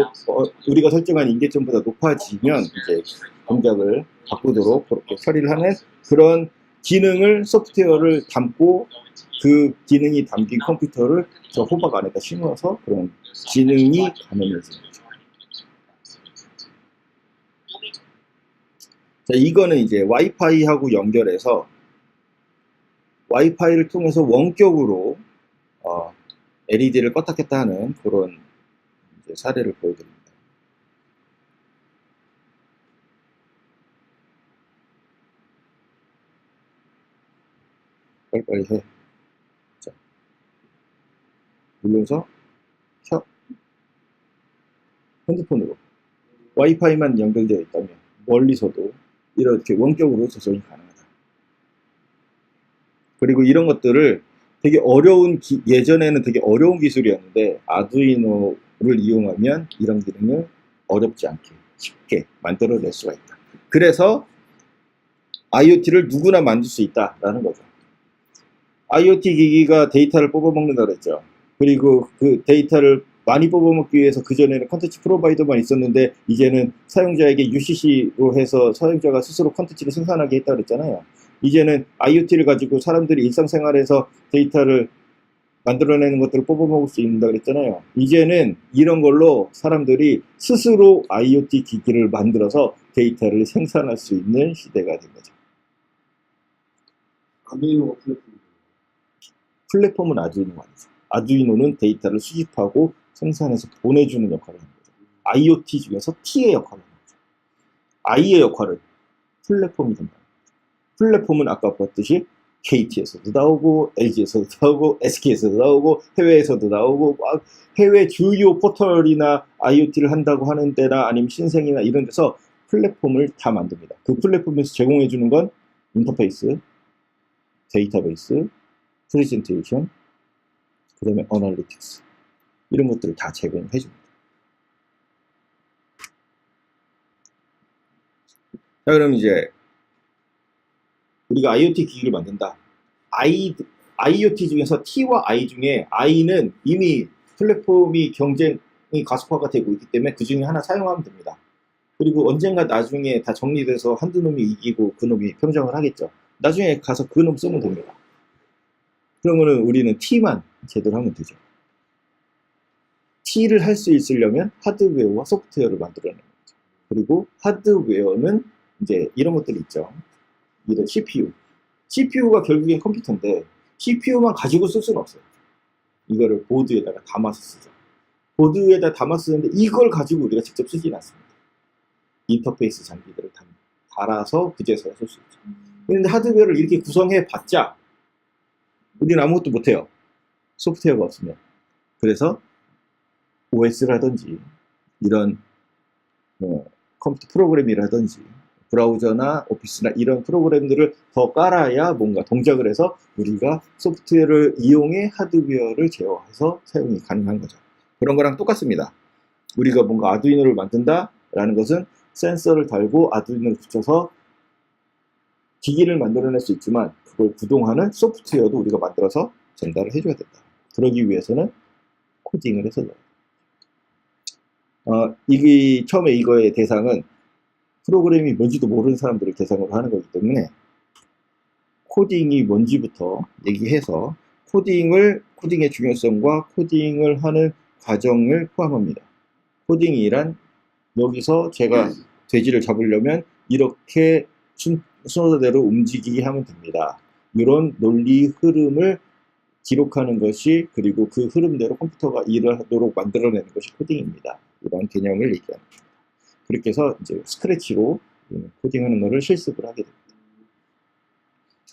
우리가 설정한 임계점보다 높아지면 이제 동작을 바꾸도록 그렇게 처리를 하는 그런 기능을 소프트웨어를 담고 그 기능이 담긴 컴퓨터를 저 호박 안에다 심어서 그런 기능이 가능해지는 거죠. 자, 이거는 이제 와이파이하고 연결해서 와이파이를 통해서 원격으로 LED를 껐다 켰다 하는 그런 이제 사례를 보여드립니다. 빨리빨리 해. 자, 눌러서 켜. 핸드폰으로 와이파이만 연결되어 있다면 멀리서도 이렇게 원격으로 조정이 가능하다. 그리고 이런 것들을 되게 예전에는 되게 어려운 기술이었는데 아두이노를 이용하면 이런 기능을 어렵지 않게 쉽게 만들어낼 수가 있다. 그래서 IoT를 누구나 만들 수 있다라는 거죠. IoT 기기가 데이터를 뽑아먹는다고 했죠. 그리고 그 데이터를 많이 뽑아먹기 위해서 그전에는 컨텐츠 프로바이더만 있었는데 이제는 사용자에게 UCC로 해서 사용자가 스스로 컨텐츠를 생산하게 했다고 그랬잖아요. 이제는 IoT를 가지고 사람들이 일상생활에서 데이터를 만들어내는 것들을 뽑아먹을 수 있는다 그랬잖아요. 이제는 이런 걸로 사람들이 스스로 IoT 기기를 만들어서 데이터를 생산할 수 있는 시대가 된 거죠. 아두이노 플랫폼은 아두이노가 아니죠. 아두이노는 데이터를 수집하고 생산해서 보내주는 역할을 하는 거죠. IoT 중에서 T의 역할을 하는 거죠. I의 역할은 플랫폼이 된다. 플랫폼은 아까 봤듯이 KT에서도 나오고 LG에서도 나오고 SK에서도 나오고 해외에서도 나오고 막 해외 주요 포털이나 IoT를 한다고 하는 데나 아니면 신생이나 이런 데서 플랫폼을 다 만듭니다. 그 플랫폼에서 제공해 주는 건 인터페이스, 데이터베이스, 프레젠테이션, 그 다음에 어널리틱스 이런 것들을 다 제공해 줍니다. 자, 그럼 이제 우리가 IoT 기기를 만든다. IoT 중에서 T와 I 중에 I는 이미 플랫폼이 경쟁이 가속화가 되고 있기 때문에 그 중에 하나 사용하면 됩니다. 그리고 언젠가 나중에 다 정리돼서 한두 놈이 이기고 그 놈이 평정을 하겠죠. 나중에 가서 그 놈 쓰면 됩니다. 그러면은 우리는 T만 제대로 하면 되죠. T를 할 수 있으려면 하드웨어와 소프트웨어를 만들어내는 거죠. 그리고 하드웨어는 이제 이런 것들이 있죠. 이런 CPU. CPU가 결국엔 컴퓨터인데 CPU만 가지고 쓸 수는 없어요. 이거를 보드에다가 담아서 쓰죠. 보드에다 담아서 쓰는데 이걸 가지고 우리가 직접 쓰진 않습니다. 인터페이스 장비들을 달아서 그제서야 쓸 수 있죠. 그런데 하드웨어를 이렇게 구성해 봤자 우리는 아무것도 못해요. 소프트웨어가 없으면. 그래서 OS라든지 이런 컴퓨터 프로그램이라든지 브라우저나 오피스나 이런 프로그램들을 더 깔아야 뭔가 동작을 해서 우리가 소프트웨어를 이용해 하드웨어를 제어해서 사용이 가능한 거죠. 그런 거랑 똑같습니다. 우리가 뭔가 아두이노를 만든다라는 것은 센서를 달고 아두이노를 붙여서 기기를 만들어낼 수 있지만 그걸 구동하는 소프트웨어도 우리가 만들어서 전달을 해줘야 된다. 그러기 위해서는 코딩을 해서 이게 처음에 이거의 대상은 프로그램이 뭔지도 모르는 사람들을 대상으로 하는 거기 때문에 코딩이 뭔지부터 얘기해서 코딩의 중요성과 코딩을 하는 과정을 포함합니다. 코딩이란 여기서 제가 돼지를 잡으려면 이렇게 순서대로 움직이게 하면 됩니다. 이런 논리 흐름을 기록하는 것이 그리고 그 흐름대로 컴퓨터가 일을 하도록 만들어내는 것이 코딩입니다. 이런 개념을 얘기합니다. 그렇게 해서 이제 스크래치로 코딩하는 것을 실습을 하게 됩니다.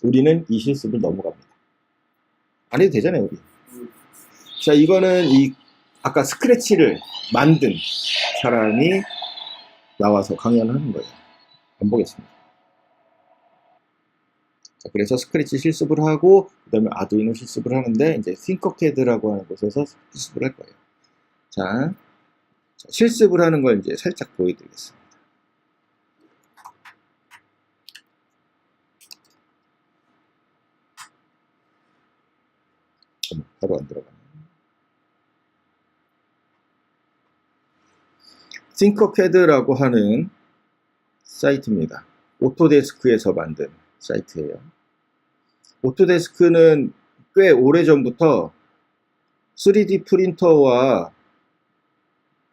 우리는 이 실습을 넘어갑니다. 안 해도 되잖아요, 우리. 자, 이거는 아까 스크래치를 만든 사람이 나와서 강연을 하는 거예요. 한번 보겠습니다. 자, 그래서 스크래치 실습을 하고 그 다음에 아두이노 실습을 하는데 이제 싱커캐드라고 하는 곳에서 실습을 할 거예요. 자, 실습을 하는 걸 이제 살짝 보여드리겠습니다. 바로 안 들어가네. 싱커캐드라고 하는 사이트입니다. 오토데스크에서 만든 사이트예요. 오토데스크는 꽤 오래전부터 3D 프린터와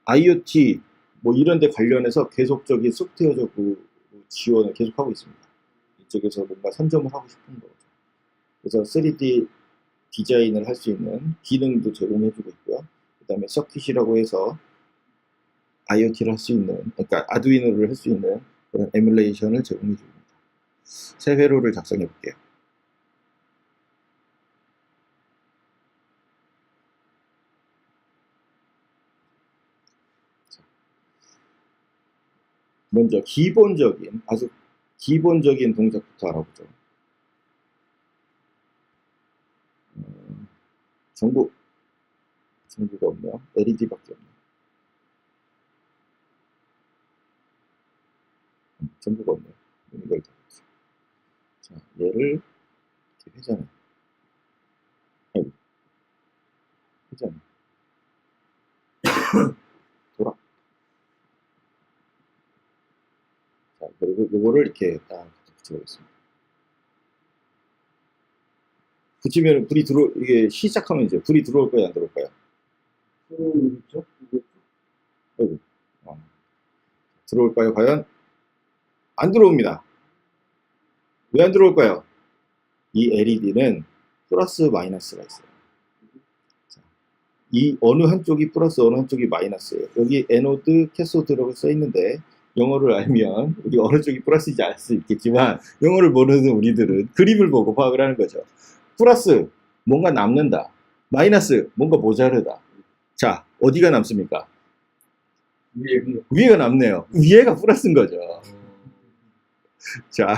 IoT 뭐 이런 데 관련해서 계속적인 소프트웨어적으로 지원을 계속하고 있습니다. 이쪽에서 뭔가 선점을 하고 싶은 거죠. 그래서 3D 디자인을 할 수 있는 기능도 제공해주고 있고요. 그 다음에 서킷이라고 해서 IoT를 할 수 있는, 그러니까 아두이노를 할 수 있는 그런 에뮬레이션을 제공해 줍니다. 새 회로를 작성해 볼게요. 먼저 아주 기본적인 동작부터 알아보죠. 전구가 없네요. LED밖에 없네요. 전구가 없네요. 이걸 닫았죠. 자, 얘를 이렇게 회전해. 회전해. 돌아. 자, 그리고 요거를 이렇게 딱 붙여보겠습니다. 붙이면 이게 시작하면 이제 불이 들어올 거예요, 안 들어올 거예요? 있죠? 아이고. 들어올까요, 과연? 안 들어옵니다. 왜 안 들어올까요? 이 LED는 플러스 마이너스가 있어요. 자, 이 어느 한쪽이 플러스 어느 한쪽이 마이너스예요. 여기 에노드, 캐소드라고 써 있는데 영어를 알면 우리 어느 쪽이 플러스인지 알 수 있겠지만 영어를 모르는 우리들은 그림을 보고 파악을 하는 거죠. 플러스 뭔가 남는다. 마이너스 뭔가 모자르다. 자, 어디가 남습니까? 위에가 남네요. 위에가 플러스인 거죠. 자,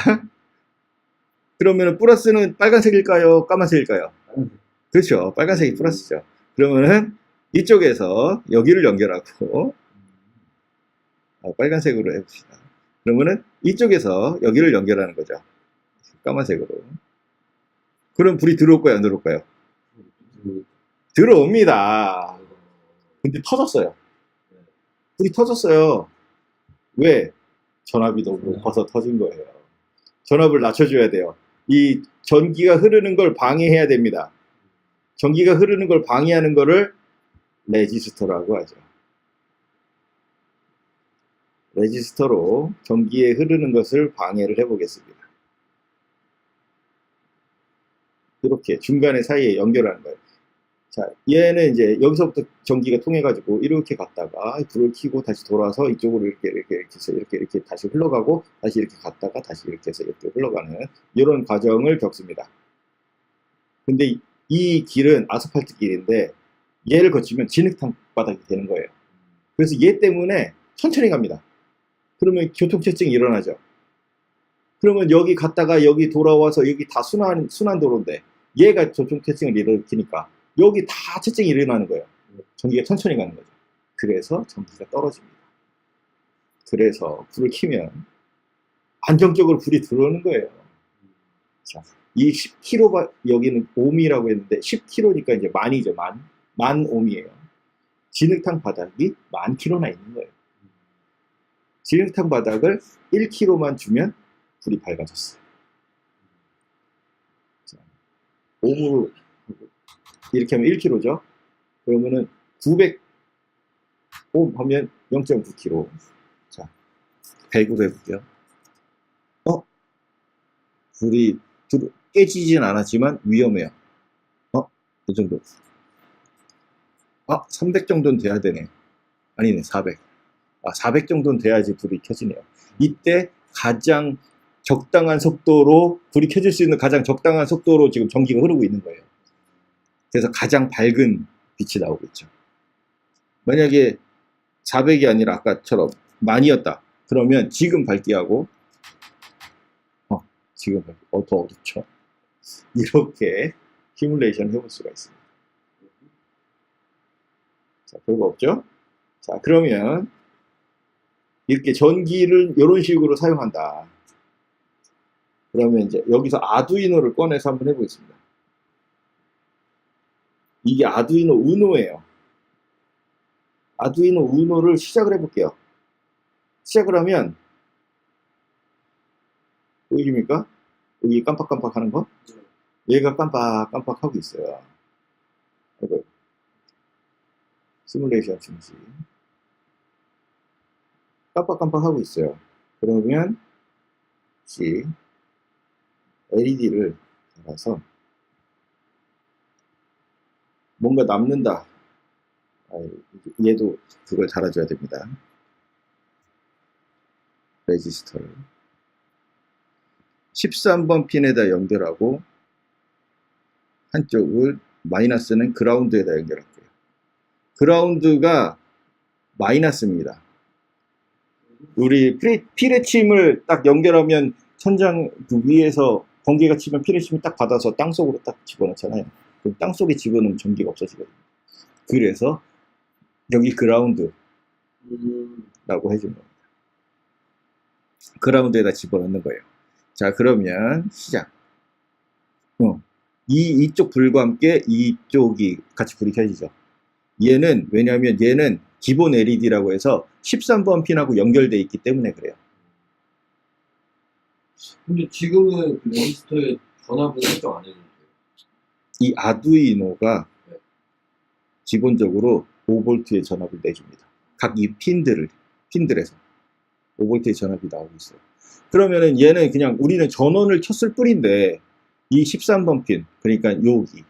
그러면 플러스는 빨간색일까요? 까만색일까요? 그렇죠. 빨간색이 플러스죠. 그러면은 이쪽에서 여기를 연결하고 빨간색으로 해봅시다. 그러면은 이쪽에서 여기를 연결하는 거죠. 까만색으로. 그럼 불이 들어올 거야, 안 들어올까요? 그, 들어옵니다. 근데 터졌어요. 불이 터졌어요. 왜? 전압이 너무 높아서 터진 거예요. 전압을 낮춰줘야 돼요. 이 전기가 흐르는 걸 방해해야 됩니다. 전기가 흐르는 걸 방해하는 거를 레지스터라고 하죠. 레지스터로 전기에 흐르는 것을 방해를 해보겠습니다. 이렇게 중간에 사이에 연결하는 거예요. 자, 얘는 이제 여기서부터 전기가 통해가지고 이렇게 갔다가 불을 켜고 다시 돌아서 이쪽으로 이렇게 해서 이렇게 다시 흘러가고 다시 이렇게 갔다가 다시 이렇게 해서 이렇게 흘러가는 이런 과정을 겪습니다. 근데 이 길은 아스팔트 길인데 얘를 거치면 진흙탕 바닥이 되는 거예요. 그래서 얘 때문에 천천히 갑니다. 그러면 교통체증이 일어나죠. 그러면 여기 갔다가 여기 돌아와서 여기 다 순환 도로인데 얘가 교통체증을 일으키니까 여기 다 체증이 일어나는 거예요. 전기가 천천히 가는 거죠. 그래서 전기가 떨어집니다. 그래서 불을 켜면 안정적으로 불이 들어오는 거예요. 자, 이 10kW, 여기는 ohm이라고 했는데 10kW니까 이제 만이죠. 만 ohm이에요. 진흙탕 바닥이 10,000kW나 있는 거예요. 진흙탕 바닥을 1kg만 주면 불이 밝아졌어요. 자, ohm으로 이렇게 하면 1kg죠. 그러면은 900ohm 하면 0.9kg. 자, 100으로 해볼게요. 불이 깨지진 않았지만 위험해요. 이 정도. 300 정도는 돼야 되네. 아니네, 400. 400 정도는 돼야지 불이 켜지네요. 이때 가장 적당한 속도로, 불이 켜질 수 있는 가장 적당한 속도로 지금 전기가 흐르고 있는 거예요. 그래서 가장 밝은 빛이 나오고 있죠. 만약에 400이 아니라 아까처럼 만이었다. 그러면 지금 밝기하고, 지금 더 어둡죠. 이렇게 시뮬레이션 해볼 수가 있습니다. 자, 별거 없죠? 자, 그러면 이렇게 전기를 이런 식으로 사용한다. 그러면 이제 여기서 아두이노를 꺼내서 한번 해보겠습니다. 이게 아두이노 우노예요. 아두이노 우노를 시작을 해볼게요. 시작을 하면 보이십니까? 여기 깜빡깜빡 하는 거? 얘가 깜빡깜빡 하고 있어요. 이거 시뮬레이션 중지. 깜빡깜빡 하고 있어요. 그러면 다시 LED를 달아서 뭔가 남는다. 얘도 그걸 달아줘야 됩니다. 레지스터를 13번 핀에다 연결하고 한쪽을 마이너스는 그라운드에다 연결할게요. 그라운드가 마이너스입니다. 우리 피레침을 딱 연결하면 천장 그 위에서 번개가 치면 피레침을 딱 받아서 땅속으로 딱 집어넣잖아요. 그럼 땅속에 집어넣으면 전기가 없어지거든요. 그래서 여기 그라운드라고 해준 겁니다. 그라운드에다 집어넣는 거예요. 자, 그러면 시작. 이쪽 불과 함께 이쪽이 같이 불이 켜지죠. 얘는 왜냐하면 얘는 기본 LED라고 해서 13번 핀하고 연결되어 있기 때문에 그래요. 근데 지금은 그 레지스터에 전압을 설정 안 해도 돼요. 이 아두이노가 네. 기본적으로 5V의 전압을 내줍니다. 각 이 핀들에서 5V의 전압이 나오고 있어요. 그러면은 얘는 그냥 우리는 전원을 켰을 뿐인데 이 13번 핀, 그러니까 여기가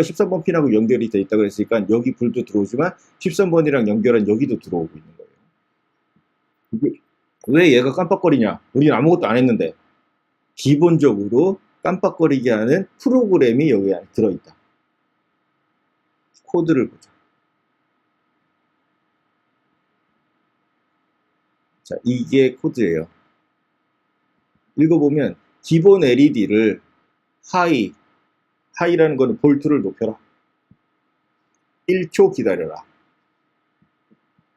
13번 핀하고 연결이 되어 있다고 했으니까 여기 불도 들어오지만 13번이랑 연결한 여기도 들어오고 있는 거예요. 왜 얘가 깜빡거리냐? 우리는 아무것도 안 했는데 기본적으로 깜빡거리게 하는 프로그램이 여기 안에 들어있다. 코드를 보자. 자, 이게 코드예요. 읽어보면 기본 LED를 하이라는 거는 볼트를 높여라. 1초 기다려라.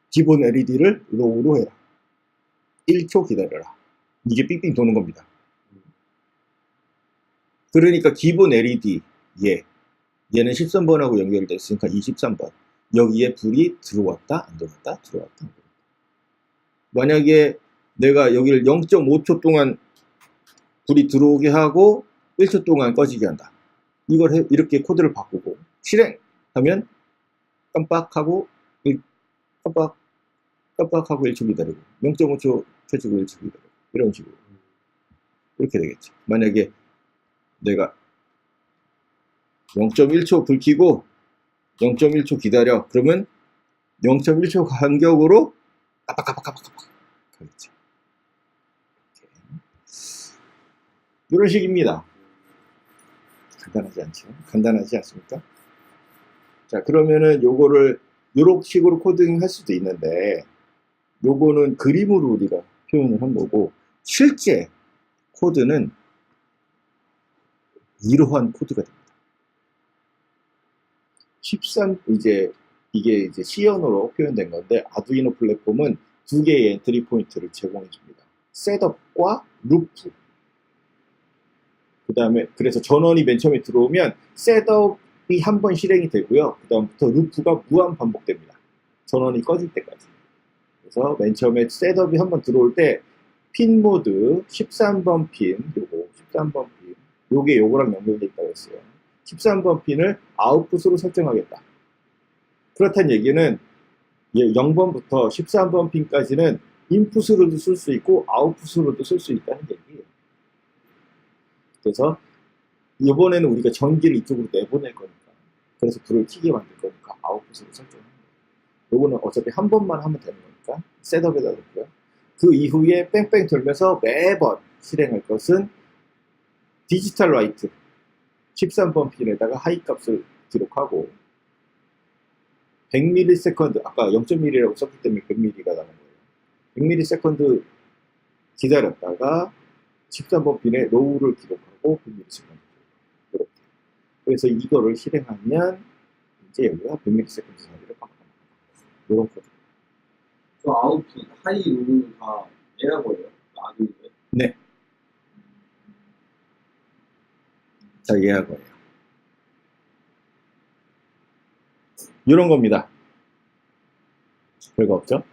기본 LED를 로우로 해라. 1초 기다려라. 이게 삥삥 도는 겁니다. 그러니까 기본 LED 얘는 13번하고 연결되어 있으니까 23번. 여기에 불이 들어왔다 안 들어왔다 들어왔다 안 들어왔다. 만약에 내가 여기를 0.5초 동안 불이 들어오게 하고 1초 동안 꺼지게 한다. 이걸 이렇게 코드를 바꾸고 실행하면 깜빡하고 깜빡하고 1초 기다리고 0.5초 켜지고 1초 기다리고 이런 식으로 이렇게 되겠죠. 만약에 내가 0.1초 불 켜고 0.1초 기다려. 그러면 0.1초 간격으로 깜빡깜빡깜빡깜빡 하겠죠. 이런 식입니다. 간단하지 않죠? 간단하지 않습니까? 자, 그러면은 요거를 요런 식으로 코딩 할 수도 있는데 요거는 그림으로 우리가 표현을 한 거고 실제 코드는 이러한 코드가 됩니다. 이게 이제 C 언어로 표현된 건데 아두이노 플랫폼은 두 개의 엔트리 포인트를 제공해 줍니다. 셋업과 루프. 그 다음에 그래서 전원이 맨 처음에 들어오면 셋업이 한 번 실행이 되고요. 그 다음부터 루프가 무한 반복됩니다. 전원이 꺼질 때까지. 그래서 맨 처음에 셋업이 한 번 들어올 때 핀 모드 13번 핀, 요거 13번 핀, 요게 요거랑 연결되어 있다고 했어요. 13번 핀을 아웃풋으로 설정하겠다. 그렇다는 얘기는 0번부터 13번 핀까지는 인풋으로도 쓸 수 있고 아웃풋으로도 쓸 수 있다는 얘기예요. 그래서 이번에는 우리가 전기를 이쪽으로 내보낼 거니까 그래서 불을 켜게 만들 거니까 아웃풋으로 설정하는 거예요. 요거는 어차피 한 번만 하면 되는 거니까 셋업에다 놓고요. 그 이후에 뺑뺑 돌면서 매번 실행할 것은 디지털 라이트 13번 핀에다가 하이 값을 기록하고 100ms, 아까 0.1이라고 썼기 때문에 100ml가 나온 거예요. 100ms 기다렸다가 13번 핀에 로우를 기록하고 100ms 이렇게. 그래서 이거를 실행하면 이제 여기가 100ms 사이를 바꿔요. 이런 코드. 그 아웃풋, 하이, 로우는 다 얘라고 해요. 아두이노. 네. 자, 이해할 거예요. 이런 겁니다. 별거 없죠?